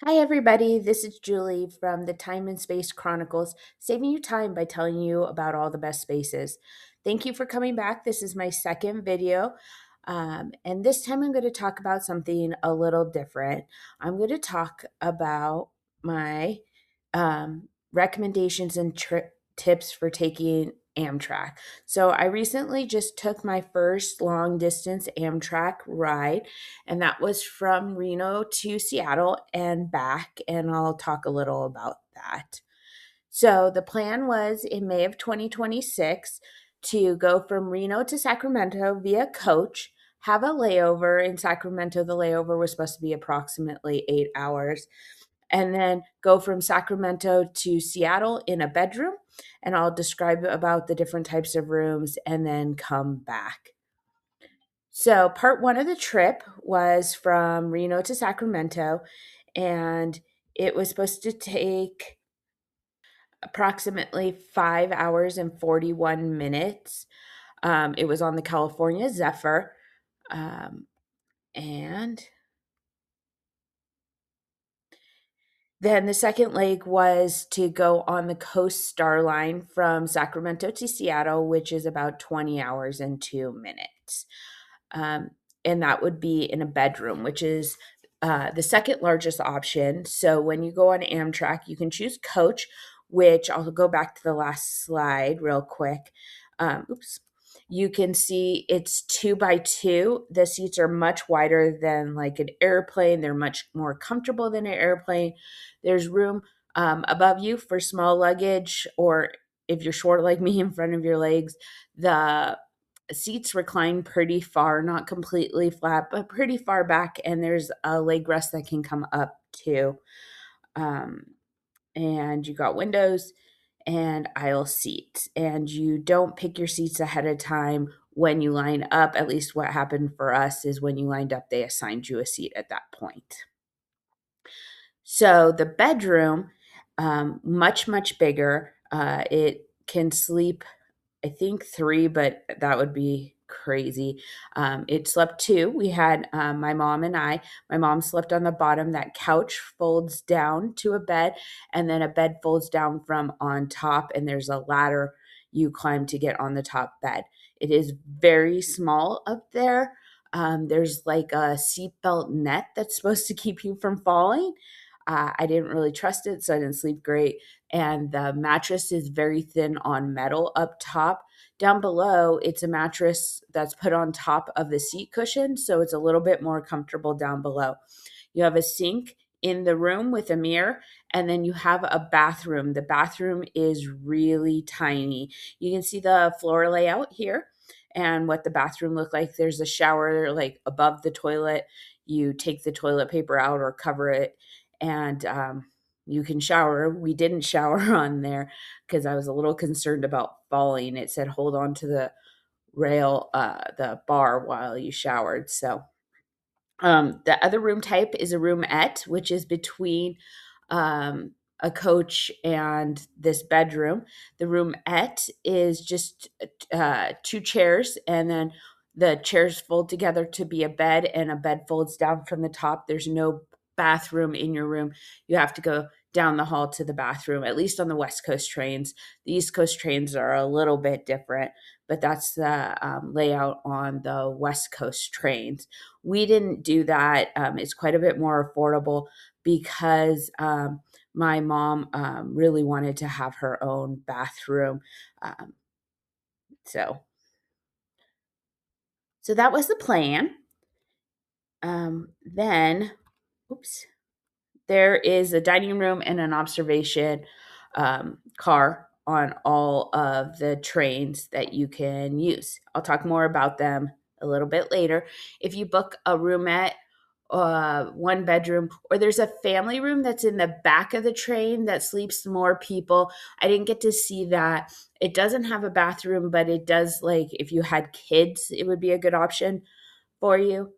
Hi, everybody. This is Julie from the Time and Space Chronicles, saving you time by telling you about all the best spaces. Thank you for coming back. This is my second video. And this time I'm going to talk about something a little different. I'm going to talk about my recommendations and tips for taking Amtrak. So I recently just took my first long distance Amtrak ride, and that was from Reno to Seattle and back, and I'll talk a little about that. So the plan was in May of 2026 to go from Reno to Sacramento via coach, have a layover in Sacramento. The layover was supposed to be approximately 8 hours, and then go from Sacramento to Seattle in a bedroom. And I'll describe about the different types of rooms and then come back. So, part one of the trip was from Reno to Sacramento, and it was supposed to take approximately 5 hours and 41 minutes. It was on the California Zephyr. Um, and then the second leg was to go on the Coast Star Line from Sacramento to Seattle, which is about 20 hours and 2 minutes. Um, and that would be in a bedroom, which is the second largest option. So when you go on Amtrak, you can choose coach, which I'll go back to the last slide real quick. Oops. You can see it's 2 by 2. The seats are much wider than like an airplane. They're much more comfortable than an airplane. There's room above you for small luggage, or if you're short like me, in front of your legs. The seats recline pretty far, not completely flat, but pretty far back, and there's a leg rest that can come up too. Um, and you got windows and aisle seats, and you don't pick your seats ahead of time when you line up. At least what happened for us is when you lined up, they assigned you a seat at that point. So the bedroom, much bigger. It can sleep, I think, three, but that would be crazy. It slept two. We had my mom and I. My mom slept on the bottom. That couch folds down to a bed, and then a bed folds down from on top, and there's a ladder you climb to get on the top bed. It is very small up there. There's like a seatbelt net that's supposed to keep you from falling. I didn't really trust it, so I didn't sleep great. And the mattress is very thin on metal up top. Down below, it's a mattress that's put on top of the seat cushion, so it's a little bit more comfortable down below. You have a sink in the room with a mirror, and then you have a bathroom. The bathroom is really tiny. You can see the floor layout here and what the bathroom looked like. There's a shower like above the toilet. You take the toilet paper out or cover it, and you can shower. We didn't shower on there because I was a little concerned about falling. It said hold on to the rail, the bar while you showered. So the other room type is a roomette, which is between a coach and this bedroom. The roomette is just two chairs, and then the chairs fold together to be a bed, and a bed folds down from the top. There's no bathroom in your room. You have to go down the hall to the bathroom, at least on the West Coast trains. The East Coast trains are a little bit different, but that's the layout on the West Coast trains. We didn't do that. It's quite a bit more affordable because my mom really wanted to have her own bathroom. Um, so, so that was the plan. Then, oops, there is a dining room and an observation car on all of the trains that you can use. I'll talk more about them a little bit later. If you book a roomette, one bedroom, or there's a family room that's in the back of the train that sleeps more people. I didn't get to see that. It doesn't have a bathroom, but it does, like, if you had kids, it would be a good option for you.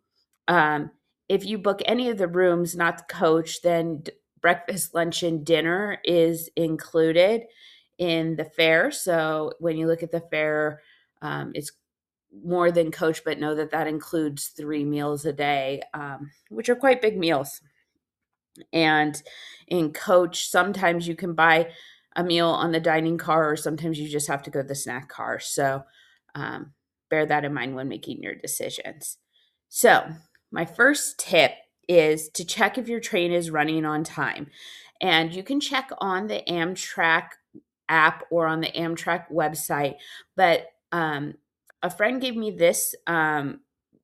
Um, if you book any of the rooms, not the coach, then breakfast, lunch, and dinner is included in the fare. So when you look at the fare, it's more than coach, but know that that includes 3 meals a day, which are quite big meals. And in coach, sometimes you can buy a meal on the dining car, or sometimes you just have to go to the snack car. So um, bear that in mind when making your decisions. So, my first tip is to check if your train is running on time. And you can check on the Amtrak app or on the Amtrak website. But a friend gave me this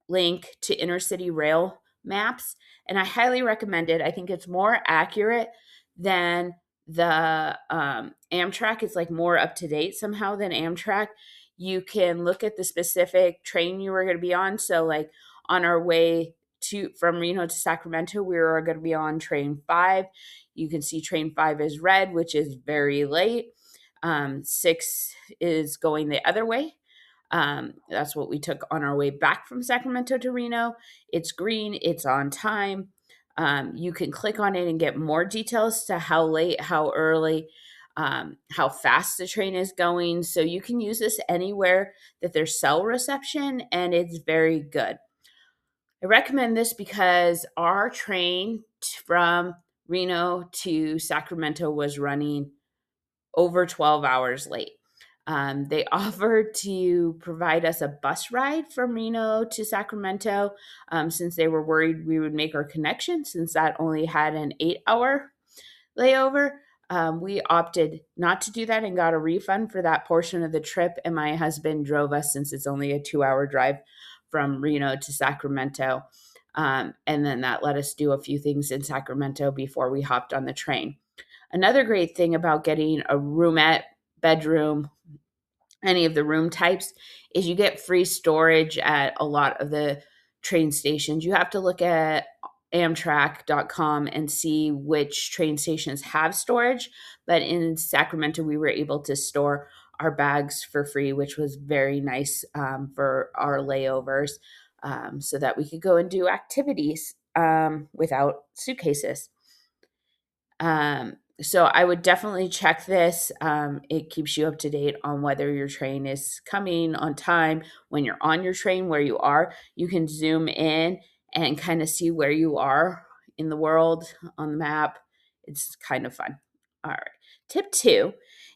link to Inner City Rail Maps, and I highly recommend it. I think it's more accurate than the Amtrak. It's like more up to date somehow than Amtrak. You can look at the specific train you were going to be on. So, like on our way to from Reno to Sacramento, we were going to be on train 5. You can see train 5 is red, which is very late. 6 is going the other way. That's what we took on our way back from Sacramento to Reno. It's green, it's on time. You can click on it and get more details to how late, how early, how fast the train is going. So you can use this anywhere that there's cell reception, and it's very good. I recommend this because our train from Reno to Sacramento was running over 12 hours late. They offered to provide us a bus ride from Reno to Sacramento, since they were worried we would make our connection, since that only had an 8-hour layover. We opted not to do that and got a refund for that portion of the trip. And my husband drove us, since it's only a 2-hour drive from Reno to Sacramento. And then that let us do a few things in Sacramento before we hopped on the train. Another great thing about getting a roomette, bedroom, any of the room types, is you get free storage at a lot of the train stations. You have to look at Amtrak.com and see which train stations have storage. But in Sacramento, we were able to store our bags for free, which was very nice for our layovers, so that we could go and do activities without suitcases. So I would definitely check this. It keeps you up to date on whether your train is coming on time. When you're on your train, where you are, you can zoom in and kind of see where you are in the world on the map. It's kind of fun. All right. Tip 2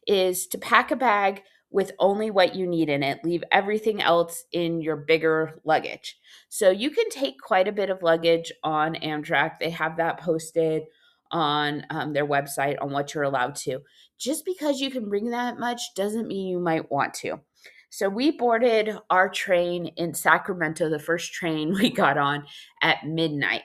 is to pack a bag with only what you need in it. Leave everything else in your bigger luggage. So you can take quite a bit of luggage on Amtrak. They have that posted on their website on what you're allowed to. Just because you can bring that much doesn't mean you might want to. So we boarded our train in Sacramento, the first train we got on, at midnight.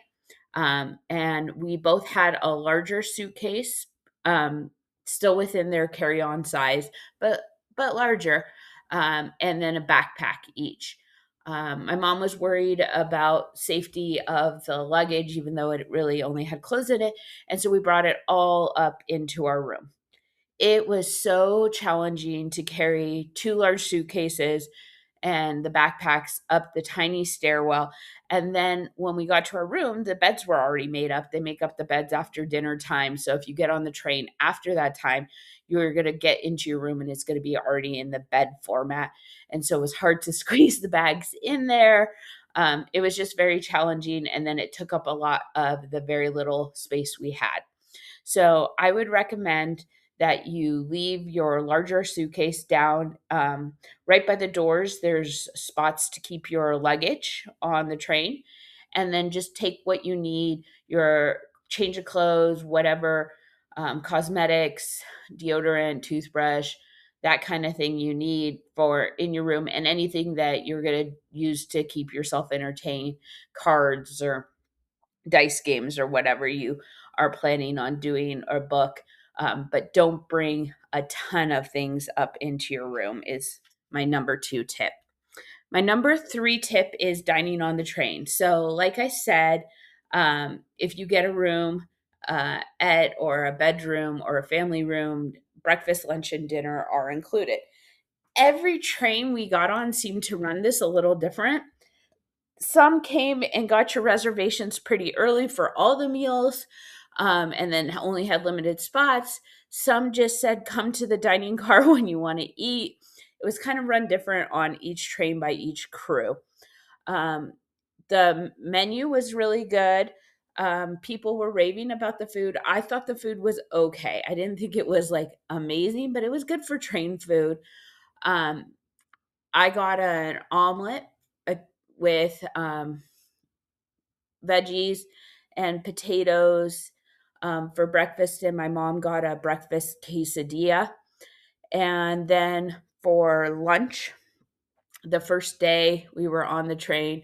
And we both had a larger suitcase, um, still within their carry-on size, but larger, and then a backpack each. My mom was worried about safety of the luggage, even though it really only had clothes in it, and so we brought it all up into our room. It was so challenging to carry 2 large suitcases and the backpacks up the tiny stairwell. And then when we got to our room, the beds were already made up. They make up the beds after dinner time. So if you get on the train after that time, you're going to get into your room and it's going to be already in the bed format. And so it was hard to squeeze the bags in there. It was just very challenging. And then it took up a lot of the very little space we had. So I would recommend that you leave your larger suitcase down right by the doors. There's spots to keep your luggage on the train. And then just take what you need, your change of clothes, whatever, cosmetics, deodorant, toothbrush, that kind of thing you need for in your room, and anything that you're going to use to keep yourself entertained, cards or dice games or whatever you are planning on doing, or book. But don't bring a ton of things up into your room, is my number 2 tip. My number 3 tip is dining on the train. So, like I said, if you get a room at or a bedroom or a family room, breakfast, lunch, and dinner are included. Every train we got on seemed to run this a little different. Some came and got your reservations pretty early for all the meals, and then only had limited spots. Some just said, come to the dining car when you want to eat. It was kind of run different on each train by each crew. Um, the menu was really good. People were raving about the food. I thought the food was okay. I didn't think it was like amazing, but it was good for train food. Um, I got an omelet uh, with veggies and potatoes for breakfast, and my mom got a breakfast quesadilla. And then for lunch, the first day we were on the train,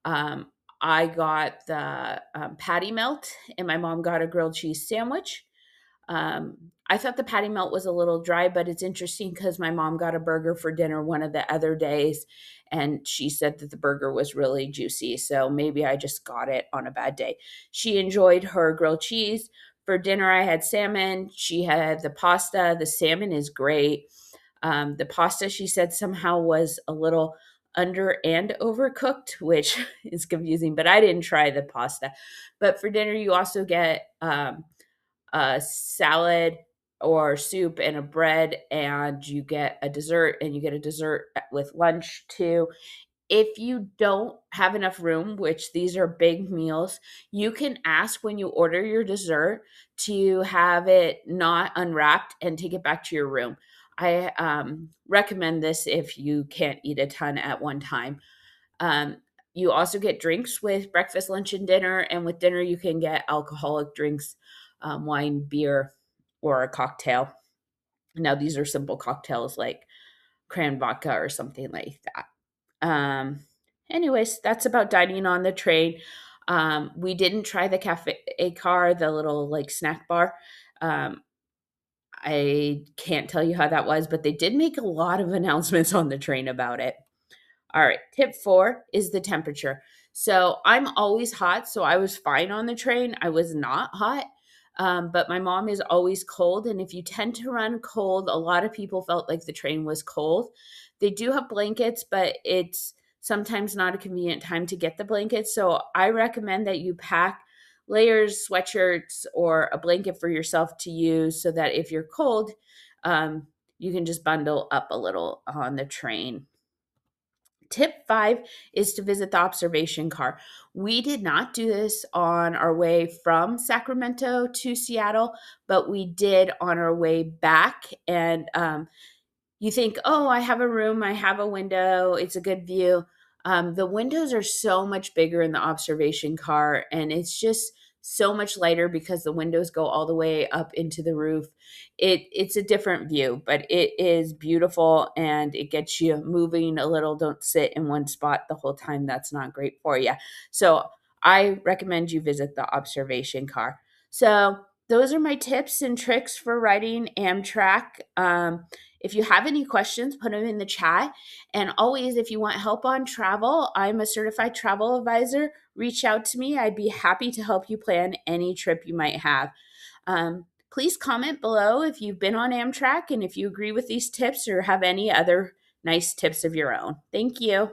um, I got the patty melt, and my mom got a grilled cheese sandwich. I thought the patty melt was a little dry, but it's interesting because my mom got a burger for dinner one of the other days, and she said that the burger was really juicy. So maybe I just got it on a bad day. She enjoyed her grilled cheese. For dinner, I had salmon. She had the pasta. The salmon is great. The pasta, she said, somehow was a little under and overcooked, which is confusing, but I didn't try the pasta. But for dinner, you also get a salad or soup and a bread, and you get a dessert, and you get a dessert with lunch too. If you don't have enough room, which these are big meals, you can ask when you order your dessert to have it not unwrapped and take it back to your room. I recommend this if you can't eat a ton at one time. Um, you also get drinks with breakfast, lunch, and dinner. And with dinner, you can get alcoholic drinks, wine, beer, or a cocktail. Now, these are simple cocktails like cran vodka or something like that. Anyways, that's about dining on the train. We didn't try the cafe car, the little like snack bar. Um, I can't tell you how that was, but they did make a lot of announcements on the train about it. All right, tip 4 is the temperature. So I'm always hot, so I was fine on the train. I was not hot, but my mom is always cold. And if you tend to run cold, a lot of people felt like the train was cold. They do have blankets, but it's sometimes not a convenient time to get the blankets. So I recommend that you pack layers, sweatshirts, or a blanket for yourself to use so that if you're cold, you can just bundle up a little on the train. Tip 5 is to visit the observation car. We did not do this on our way from Sacramento to Seattle, but we did on our way back. And you think, oh, I have a room, I have a window, it's a good view. The windows are so much bigger in the observation car, and it's just so much lighter because the windows go all the way up into the roof. It's a different view, but it is beautiful and it gets you moving a little. Don't sit in one spot the whole time. That's not great for you. So I recommend you visit the observation car. So those are my tips and tricks for riding Amtrak. If you have any questions, put them in the chat. And always, if you want help on travel, I'm a certified travel advisor. Reach out to me. I'd be happy to help you plan any trip you might have. Please comment below if you've been on Amtrak and if you agree with these tips or have any other nice tips of your own. Thank you.